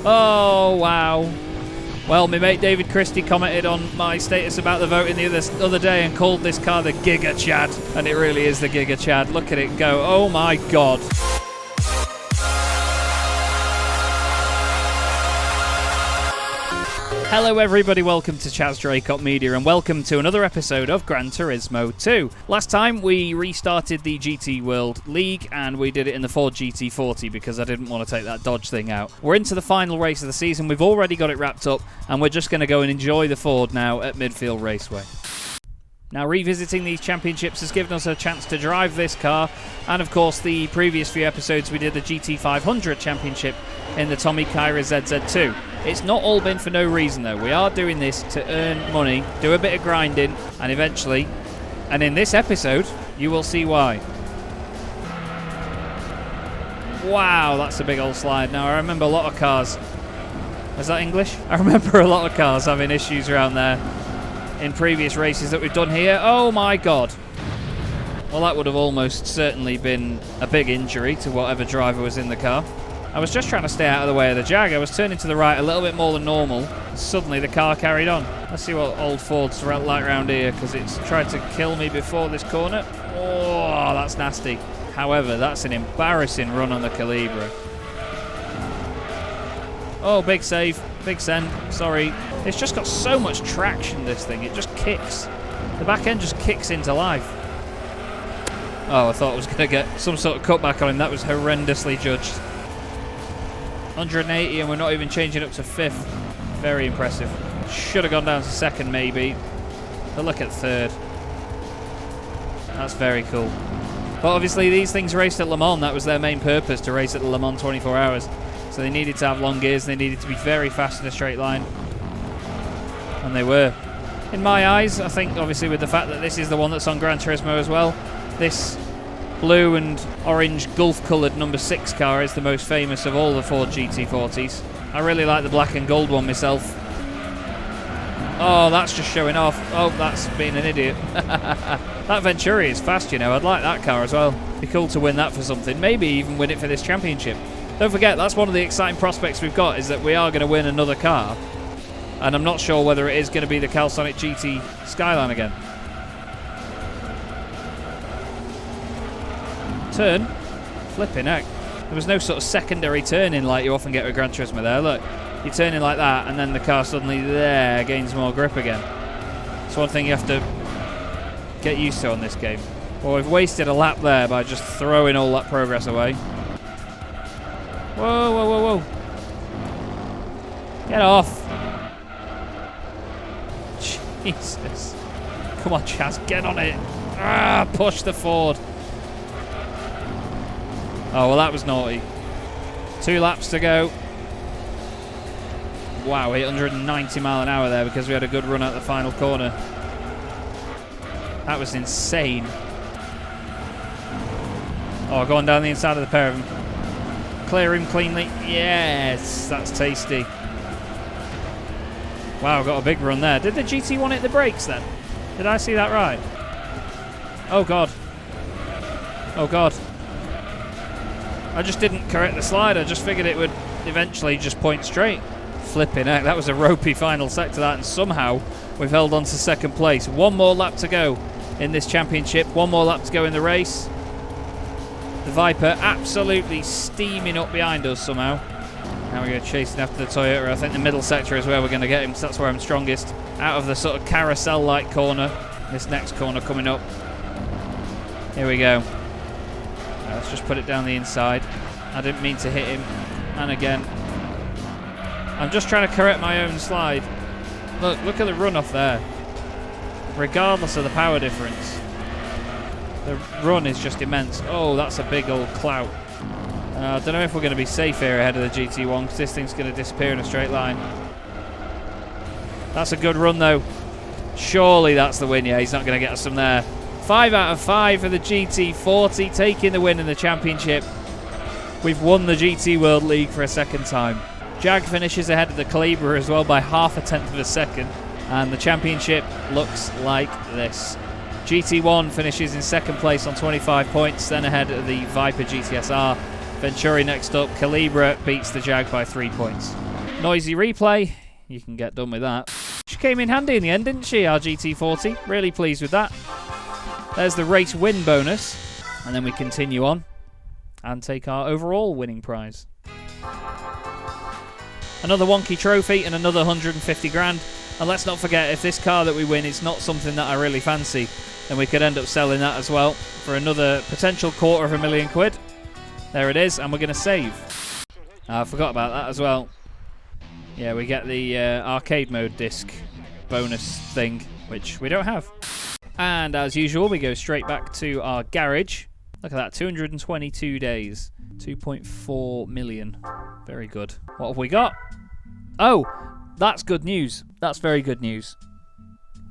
Oh, wow. Well, my mate David Christie commented on my status about the voting the other day and called this car the Giga Chad. And it really is the Giga Chad. Look at it go. Oh, my God. Hello everybody, welcome to Chaz Draycott Media and welcome to another episode of Gran Turismo 2. Last time we restarted the GT World League and we did it in the Ford GT40 because I didn't want to take that Dodge thing out. We're into the final race of the season, we've already got it wrapped up and we're just going to go and enjoy the Ford now at Midfield Raceway. Now, revisiting these championships has given us a chance to drive this car, and of course the previous few episodes we did the GT500 championship in the Tommy Kyra ZZ2. It's not all been for no reason though. We are doing this to earn money, do a bit of grinding, and eventually, and in this episode, you will see why. Wow, that's a big old slide. Now, I remember a lot of cars. Is that English? I remember a lot of cars having issues around there in previous races that we've done here. Oh my God. Well, that would have almost certainly been a big injury to whatever driver was in the car. I was just trying to stay out of the way of the Jag. I was turning to the right a little bit more than normal. Suddenly the car carried on. Let's see what old Ford's like around here, because it's tried to kill me before this corner. Oh, that's nasty. However, that's an embarrassing run on the Calibra. Oh, big save. Big send. Sorry. It's just got so much traction, this thing. It just kicks. The back end just kicks into life. Oh, I thought I was going to get some sort of cutback on him. That was horrendously judged. 180 and we're not even changing up to 5th. Very impressive. Should have gone down to 2nd maybe. But look at 3rd. That's very cool. But obviously these things raced at Le Mans. That was their main purpose, to race at the Le Mans 24 hours. So they needed to have long gears. They needed to be very fast in a straight line. And they were. In my eyes, I think obviously with the fact that this is the one that's on Gran Turismo as well, this blue and orange Gulf-coloured number 6 car is the most famous of all the Ford GT40s. I really like the black and gold one myself. Oh, that's just showing off. Oh, that's being an idiot. That Venturi is fast, you know. I'd like that car as well. Be cool to win that for something. Maybe even win it for this championship. Don't forget, that's one of the exciting prospects we've got, is that we are going to win another car. And I'm not sure whether it is going to be the Calisonic GT Skyline again. Turn. Flipping heck. There was no sort of secondary turning like you often get with Gran Turismo there. Look, you're turning like that and then the car suddenly there gains more grip again. It's one thing you have to get used to on this game. Well, we've wasted a lap there by just throwing all that progress away. Whoa, whoa, whoa, whoa. Get off. Jesus. Come on, Chaz, get on it. Ah, push the Ford. Oh, well, that was naughty. 2 laps to go. Wow, 890 mile an hour there because we had a good run at the final corner. That was insane. Oh, going down the inside of the pair of them. Clear him cleanly. Yes, that's tasty. Wow, got a big run there. Did the GT1 hit the brakes then? Did I see that right? Oh, God. Oh, God. I just didn't correct the slide. I just figured it would eventually just point straight. Flipping heck, that was a ropey final sector that, and somehow we've held on to 2nd place. 1 more lap to go in this championship. 1 more lap to go in the race. The Viper absolutely steaming up behind us somehow. Now we're going to chase after the Toyota. I think the middle sector is where we're going to get him, because that's where I'm strongest. Out of the sort of carousel-like corner. This next corner coming up. Here we go. Let's just put it down the inside. I didn't mean to hit him. And again. I'm just trying to correct my own slide. Look at the run off there. Regardless of the power difference. The run is just immense. Oh, that's a big old clout. I don't know if we're going to be safe here ahead of the GT1 because this thing's going to disappear in a straight line. That's a good run though. Surely that's the win. Yeah, he's not going to get us from there. 5 out of 5 for the GT40, taking the win in the championship. We've won the GT World League for a 2nd time. Jag finishes ahead of the Calibra as well by 0.5 of a second. And the championship looks like this. GT1 finishes in 2nd place on 25 points, then ahead of the Viper GTSR. Venturi next up. Calibra beats the Jag by 3 points. Noisy replay. You can get done with that. She came in handy in the end, didn't she, our GT40? Really pleased with that. There's the race win bonus. And then we continue on and take our overall winning prize. Another wonky trophy and another 150 grand. And let's not forget, if this car that we win is not something that I really fancy, then we could end up selling that as well for another potential £250,000. There it is, and we're going to save. I forgot about that as well. Yeah, we get the arcade mode disc bonus thing, which we don't have. And as usual, we go straight back to our garage. Look at that, 222 days, 2.4 million. Very good. What have we got? Oh, that's good news. That's very good news.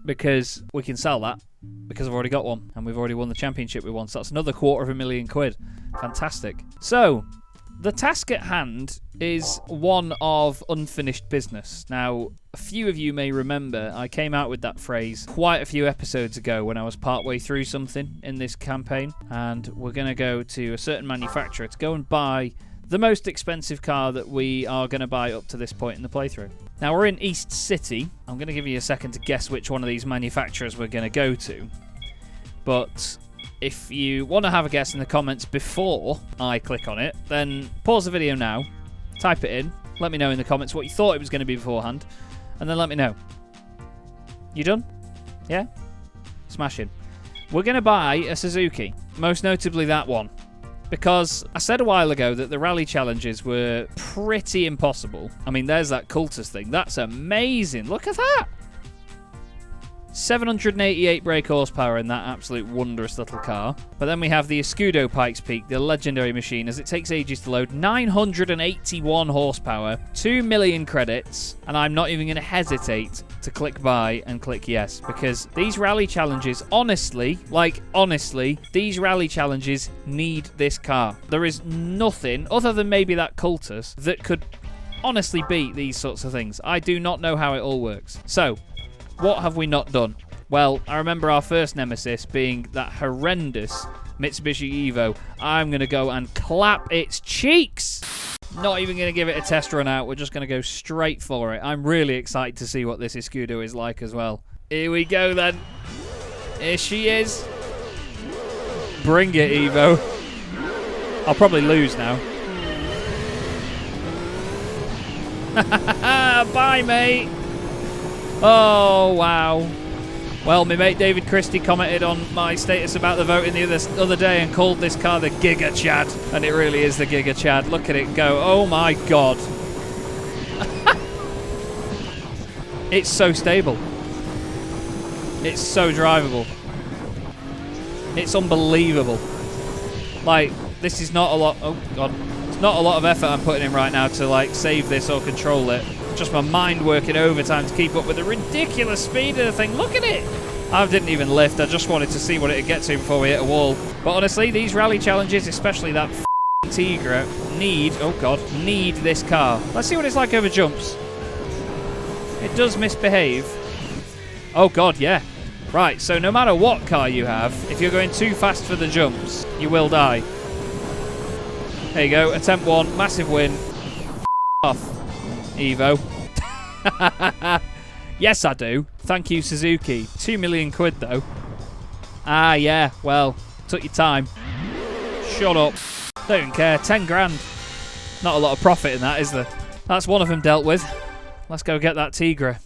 Because we can sell that. Because I've already got one. And we've already won the championship with one. So that's another £250,000. Fantastic. So, the task at hand is one of unfinished business. Now, a few of you may remember I came out with that phrase quite a few episodes ago when I was partway through something in this campaign. And we're going to go to a certain manufacturer to go and buy the most expensive car that we are going to buy up to this point in the playthrough. Now, we're in East City. I'm going to give you a second to guess which one of these manufacturers we're going to go to. But if you want to have a guess in the comments before I click on it, then pause the video now, type it in, let me know in the comments what you thought it was going to be beforehand, and then let me know. You done? Yeah? Smashing. We're going to buy a Suzuki, most notably that one. Because I said a while ago that the rally challenges were pretty impossible. I mean, there's that Cultus thing. That's amazing. Look at that. 788 brake horsepower in that absolute wondrous little car. But then we have the Escudo Pikes Peak, the legendary machine, as it takes ages to load. 981 horsepower, 2 million credits, and I'm not even going to hesitate to click buy and click yes, because these rally challenges, honestly, these rally challenges need this car. There is nothing, other than maybe that Cultus, that could honestly beat these sorts of things. I do not know how it all works. So, what have we not done? Well, I remember our first nemesis being that horrendous Mitsubishi Evo. I'm going to go and clap its cheeks. Not even going to give it a test run out. We're just going to go straight for it. I'm really excited to see what this Escudo is like as well. Here we go then. Here she is. Bring it, Evo. I'll probably lose now. Bye, mate. Oh, wow. Well, my mate David Christie commented on my status about the voting the other day and called this car the Giga Chad. And it really is the Giga Chad. Look at it go. Oh, my God. It's so stable. It's so drivable. It's unbelievable. Like, this is not a lot... Oh, God. It's not a lot of effort I'm putting in right now to, like, save this or control it. Just my mind working overtime to keep up with the ridiculous speed of the thing. Look at it. I didn't even lift. I just wanted to see what it'd get to before we hit a wall. But honestly, these rally challenges, especially that Tigra, need this car. Let's see what it's like over jumps. It does misbehave. Oh, God, yeah. Right, so no matter what car you have, if you're going too fast for the jumps, you will die. There you go. Attempt 1. Massive win. Off. Evo. Yes, I do. Thank you, Suzuki. 2 million quid, though. Ah, yeah. Well, took your time. Shut up. Don't even care. 10 grand. Not a lot of profit in that, is there? That's one of them dealt with. Let's go get that Tigra.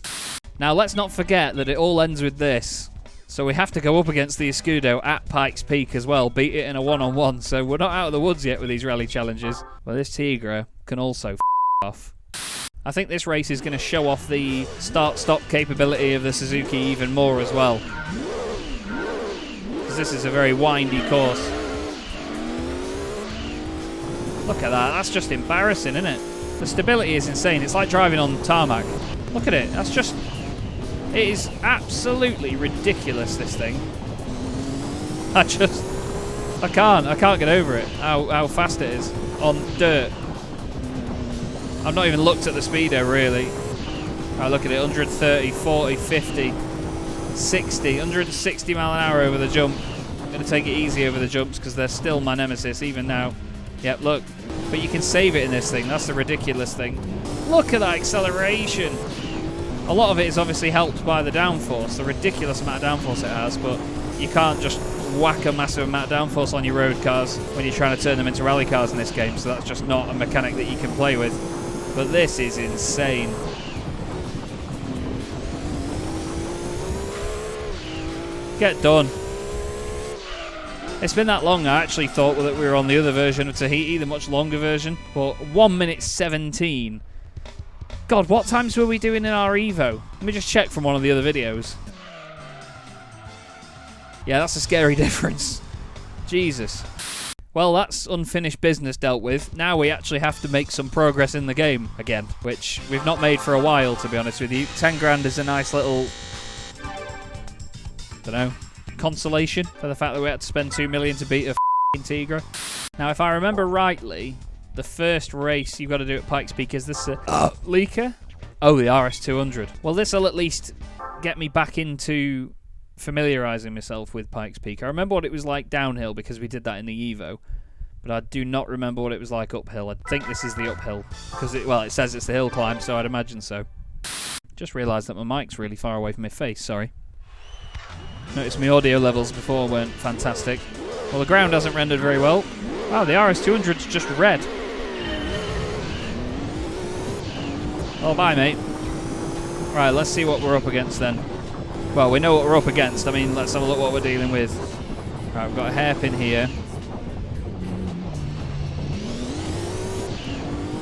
Now, let's not forget that it all ends with this. So we have to go up against the Escudo at Pikes Peak as well. Beat it in a one-on-one. So we're not out of the woods yet with these rally challenges. Well, this Tigra can also f*** off. I think this race is going to show off the start-stop capability of the Suzuki even more as well. Because this is a very windy course. Look at that. That's just embarrassing, isn't it? The stability is insane. It's like driving on tarmac. Look at it. That's just... It is absolutely ridiculous, this thing. I can't get over it. How fast it is on dirt. I've not even looked at the speedo, really. Right, look at it. 130, 40, 50, 60, 160 mile an hour over the jump. I'm going to take it easy over the jumps because they're still my nemesis, even now. Yep, look. But you can save it in this thing. That's the ridiculous thing. Look at that acceleration. A lot of it is obviously helped by the downforce, the ridiculous amount of downforce it has, but you can't just whack a massive amount of downforce on your road cars when you're trying to turn them into rally cars in this game, so that's just not a mechanic that you can play with. But this is insane. Get done. It's been that long, I actually thought that we were on the other version of Tahiti, the much longer version, but 1 minute 17. God, what times were we doing in our Evo? Let me just check from one of the other videos. Yeah, that's a scary difference. Jesus. Well, that's unfinished business dealt with. Now we actually have to make some progress in the game again, which we've not made for a while, to be honest with you. 10 grand is a nice little, don't know, consolation for the fact that we had to spend 2 million to beat a Tigra. Now, if I remember rightly, the first race you've got to do at Pikes Peak is this leaker? Oh, the RS200. Well, this will at least get me back into familiarising myself with Pikes Peak. I remember what it was like downhill because we did that in the Evo, but I do not remember what it was like uphill. I think this is the uphill because it says it's the hill climb, so I'd imagine so. Just realised that my mic's really far away from my face, sorry. Noticed my audio levels before weren't fantastic. Well, the ground hasn't rendered very well. Wow, the RS200's just red. Oh, bye, mate. Right, let's see what we're up against then. Well, we know what we're up against. I mean, let's have a look what we're dealing with. Right, we've got a hairpin here.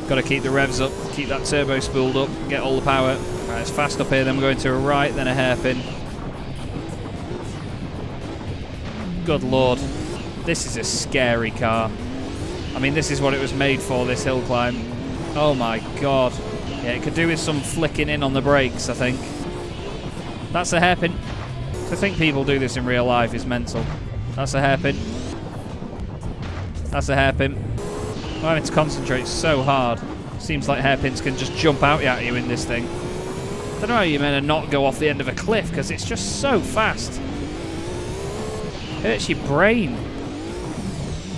Got to keep the revs up, keep that turbo spooled up, get all the power. Right, it's fast up here, then we're going to a right, then a hairpin. Good lord. This is a scary car. I mean, this is what it was made for, this hill climb. Oh my god. Yeah, it could do with some flicking in on the brakes, I think. That's a hairpin. To think people do this in real life is mental. That's a hairpin. That's a hairpin. I'm having to concentrate so hard. Seems like hairpins can just jump out at you in this thing. I don't know how you're meant to not go off the end of a cliff, because it's just so fast. Hurts your brain.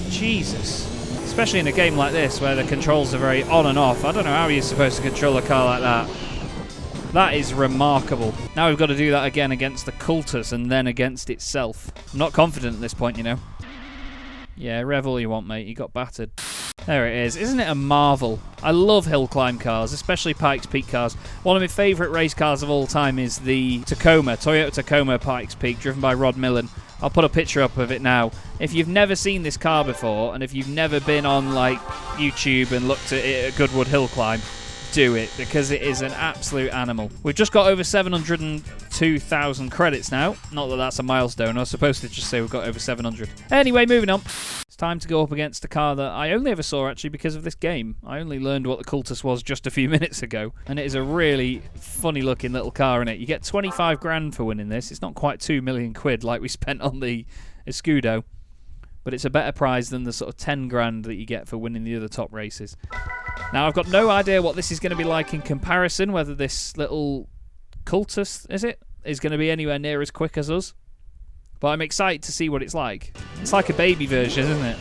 Jesus. Especially in a game like this where the controls are very on and off. I don't know how you're supposed to control a car like that. That is remarkable. Now we've got to do that again against the Cultus and then against itself. I'm not confident at this point, you know. Yeah, rev all you want, mate. You got battered. There it is. Isn't it a marvel? I love hill climb cars, especially Pikes Peak cars. One of my favourite race cars of all time is the Tacoma, Toyota Tacoma Pikes Peak, driven by Rod Millen. I'll put a picture up of it now. If you've never seen this car before, and if you've never been on like YouTube and looked at it at Goodwood Hill Climb, do it, because it is an absolute animal. We've just got over 702,000 credits now. Not that that's a milestone. I was supposed to just say we've got over 700. Anyway, moving on. It's time to go up against a car that I only ever saw actually because of this game. I only learned what the Cultus was just a few minutes ago, and it is a really funny looking little car in it. You get 25 grand for winning this. It's not quite 2 million quid like we spent on the Escudo, but it's a better prize than the sort of 10 grand that you get for winning the other top races. Now, I've got no idea what this is going to be like in comparison, whether this little Cultus, is going to be anywhere near as quick as us. But I'm excited to see what it's like. It's like a baby version, isn't it?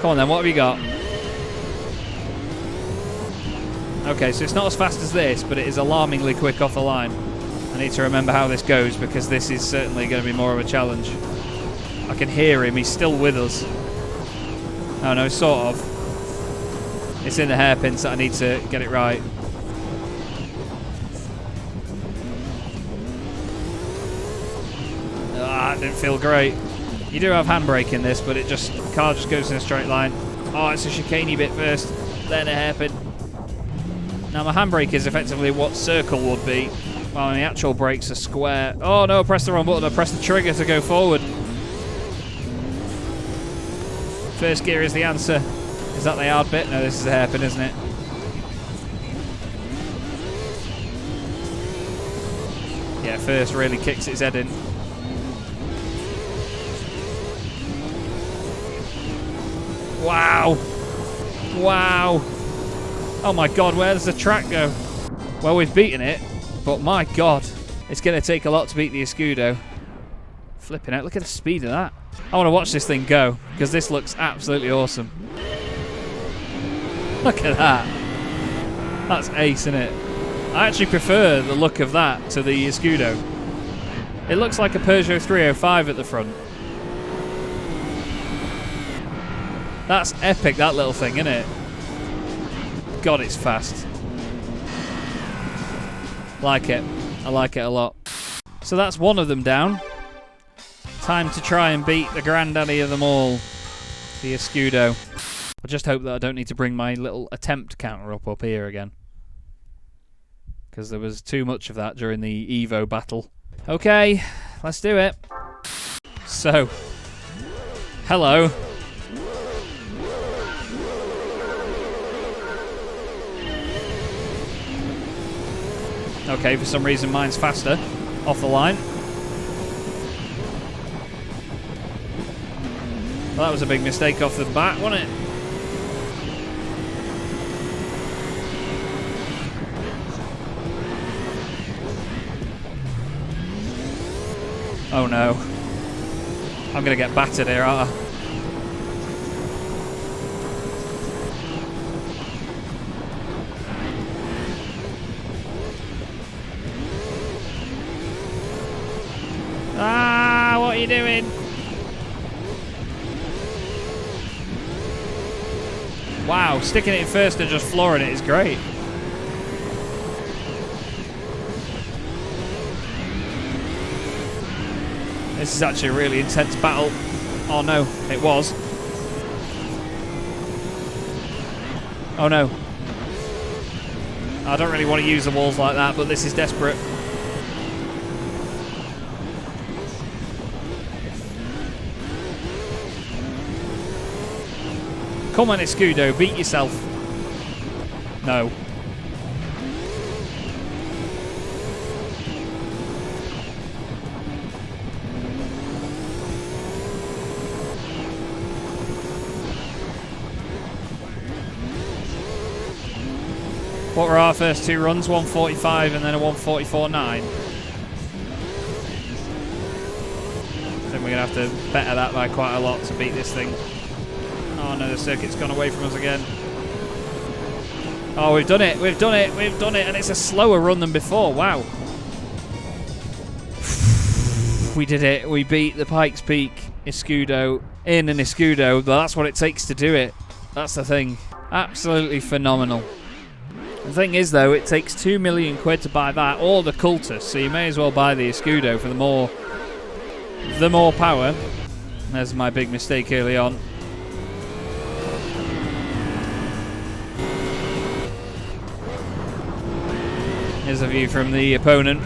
Come on then, what have you got? Okay, so it's not as fast as this, but it is alarmingly quick off the line. I need to remember how this goes, because this is certainly going to be more of a challenge. I can hear him, he's still with us. Oh no, sort of. It's in the hairpins that I need to get it right. Ah, it didn't feel great. You do have handbrake in this, but the car just goes in a straight line. Oh, it's a chicaney bit first, then a hairpin. Now my handbrake is effectively what circle would be, while the actual brakes are square. Oh no, I pressed the wrong button. I pressed the trigger to go forward. First gear is the answer. Is that the hard bit? No, this is a hairpin, isn't it? Yeah, first really kicks its head in. Wow. Wow. Oh my god, where does the track go? Well, we've beaten it, but my god, it's going to take a lot to beat the Escudo. Flipping out, look at the speed of that. I want to watch this thing go, because this looks absolutely awesome. Look at that. That's ace, isn't it? I actually prefer the look of that to the Escudo. It looks like a Peugeot 305 at the front. That's epic, that little thing, isn't it? God, it's fast. Like it. I like it a lot. So that's one of them down. Time to try and beat the granddaddy of them all, the Escudo. I just hope that I don't need to bring my little attempt counter up here again, because there was too much of that during the Evo battle. Okay, let's do it. So, hello. Okay, for some reason mine's faster. Off the line. Well, that was a big mistake off the bat, wasn't it? Oh no. I'm going to get battered here, aren't I? Ah, what are you doing? Wow, sticking it in first and just flooring it is great. This is actually a really intense battle. Oh no, it was. Oh no. I don't really want to use the walls like that, but this is desperate. Come on, Escudo, beat yourself. No. What were our first two runs? 1:45 and then a 1:44.9. I think we're going to have to better that by quite a lot to beat this thing. Oh no, the circuit's gone away from us again. Oh, we've done it, we've done it, we've done it, and it's a slower run than before, wow. We did it, we beat the Pikes Peak Escudo in an Escudo, but that's what it takes to do it. That's the thing. Absolutely phenomenal. The thing is though, it takes 2 million quid to buy that, or the Cultus, so you may as well buy the Escudo for the more power. There's my big mistake early on. Here's a view from the opponent.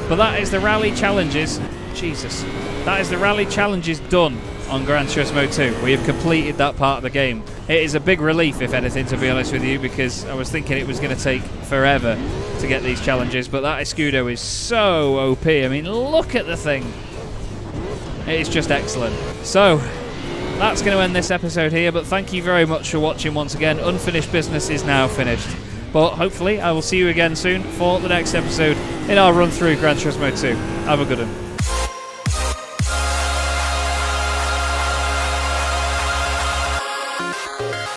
But that is the Rally Challenges. Jesus. That is the Rally Challenges done on Gran Turismo 2. We have completed that part of the game. It is a big relief, if anything, to be honest with you, because I was thinking it was going to take forever to get these challenges, but that Escudo is so OP. I mean, look at the thing. It is just excellent. So, that's going to end this episode here, but thank you very much for watching once again. Unfinished business is now finished. But hopefully I will see you again soon for the next episode in our run through Gran Turismo 2. Have a good one.